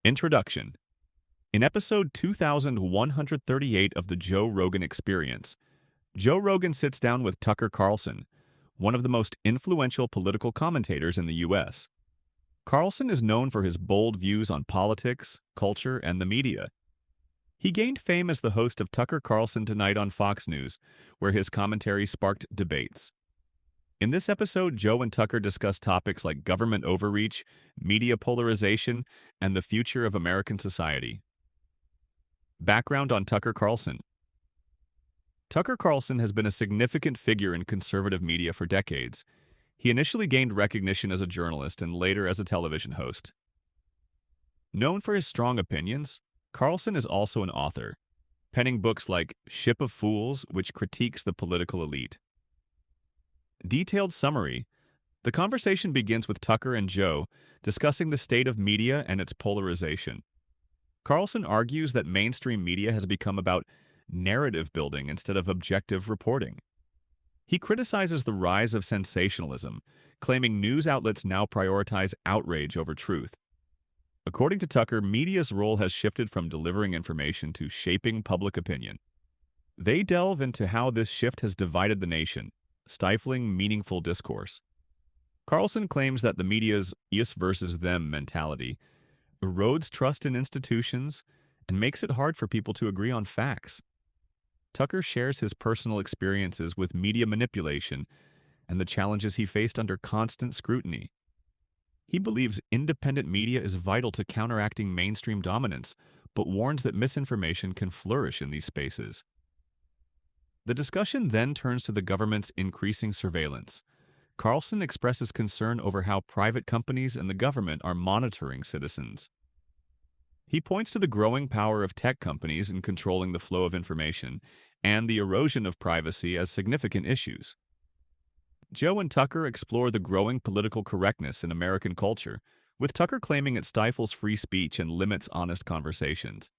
Introduction. In episode 2138 of the Joe Rogan Experience, Joe Rogan sits down with Tucker Carlson, one of the most influential political commentators in the U.S. Carlson is known for his bold views on politics, culture, and the media. He gained fame as the host of Tucker Carlson Tonight on Fox News, where his commentary sparked debates. In this episode, Joe and Tucker discuss topics like government overreach, media polarization, and the future of American society. Background on Tucker Carlson. Tucker Carlson has been a significant figure in conservative media for decades. He initially gained recognition as a journalist and later as a television host. Known for his strong opinions, Carlson is also an author, penning books like Ship of Fools, which critiques the political elite. Detailed summary. The conversation begins with Tucker and Joe discussing the state of media and its polarization. Carlson argues that mainstream media has become about narrative building instead of objective reporting. He criticizes the rise of sensationalism, claiming news outlets now prioritize outrage over truth. According to Tucker, media's role has shifted from delivering information to shaping public opinion. They delve into how this shift has divided the nation, stifling meaningful discourse. Carlson claims that the media's us versus them mentality erodes trust in institutions and makes it hard for people to agree on facts. Tucker shares his personal experiences with media manipulation and the challenges he faced under constant scrutiny. He believes independent media is vital to counteracting mainstream dominance, but warns that misinformation can flourish in these spaces. The discussion then turns to the government's increasing surveillance. Carlson expresses concern over how private companies and the government are monitoring citizens. He points to the growing power of tech companies in controlling the flow of information and the erosion of privacy as significant issues. Joe and Tucker explore the growing political correctness in American culture, with Tucker claiming it stifles free speech and limits honest conversations.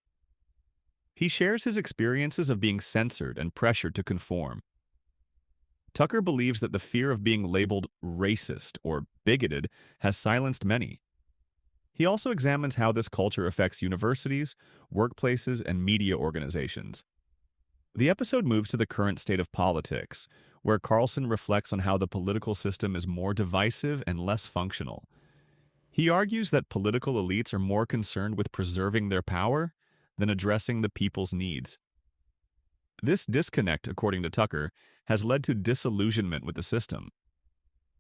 He shares his experiences of being censored and pressured to conform. Tucker believes that the fear of being labeled racist or bigoted has silenced many. He also examines how this culture affects universities, workplaces, and media organizations. The episode moves to the current state of politics, where Carlson reflects on how the political system is more divisive and less functional. He argues that political elites are more concerned with preserving their power than addressing the people's needs. This disconnect, according to Tucker, has led to disillusionment with the system.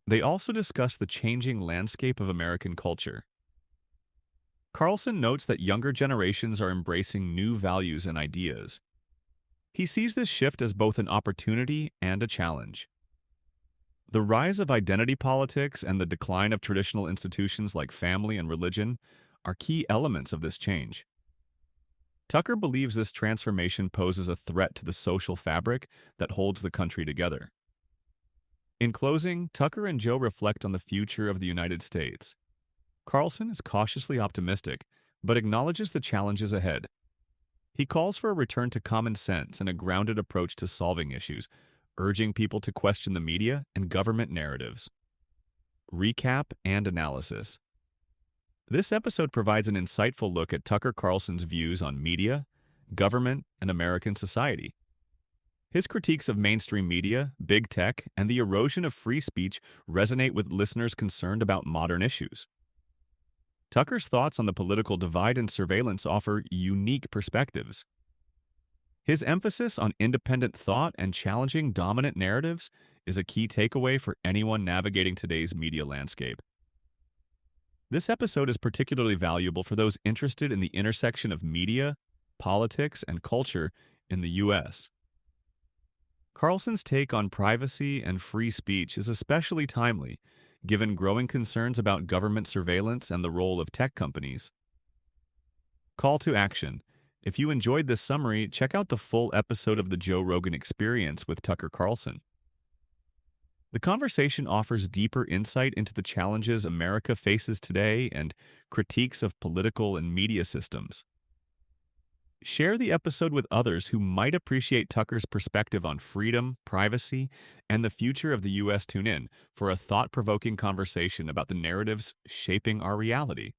They also discuss the changing landscape of American culture. Carlson notes that younger generations are embracing new values and ideas. He sees this shift as both an opportunity and a challenge. The rise of identity politics and the decline of traditional institutions like family and religion are key elements of this change. Tucker believes this transformation poses a threat to the social fabric that holds the country together. In closing, Tucker and Joe reflect on the future of the United States. Carlson is cautiously optimistic, but acknowledges the challenges ahead. He calls for a return to common sense and a grounded approach to solving issues, urging people to question the media and government narratives. Recap and analysis. This episode provides an insightful look at Tucker Carlson's views on media, government, and American society. His critiques of mainstream media, big tech, and the erosion of free speech resonate with listeners concerned about modern issues. Tucker's thoughts on the political divide and surveillance offer unique perspectives. His emphasis on independent thought and challenging dominant narratives is a key takeaway for anyone navigating today's media landscape. This episode is particularly valuable for those interested in the intersection of media, politics, and culture in the U.S. Carlson's take on privacy and free speech is especially timely, given growing concerns about government surveillance and the role of tech companies. Call to action. If you enjoyed this summary, check out the full episode of the Joe Rogan Experience with Tucker Carlson. The conversation offers deeper insight into the challenges America faces today and critiques of political and media systems. Share the episode with others who might appreciate Tucker's perspective on freedom, privacy, and the future of the U.S. Tune in for a thought-provoking conversation about the narratives shaping our reality.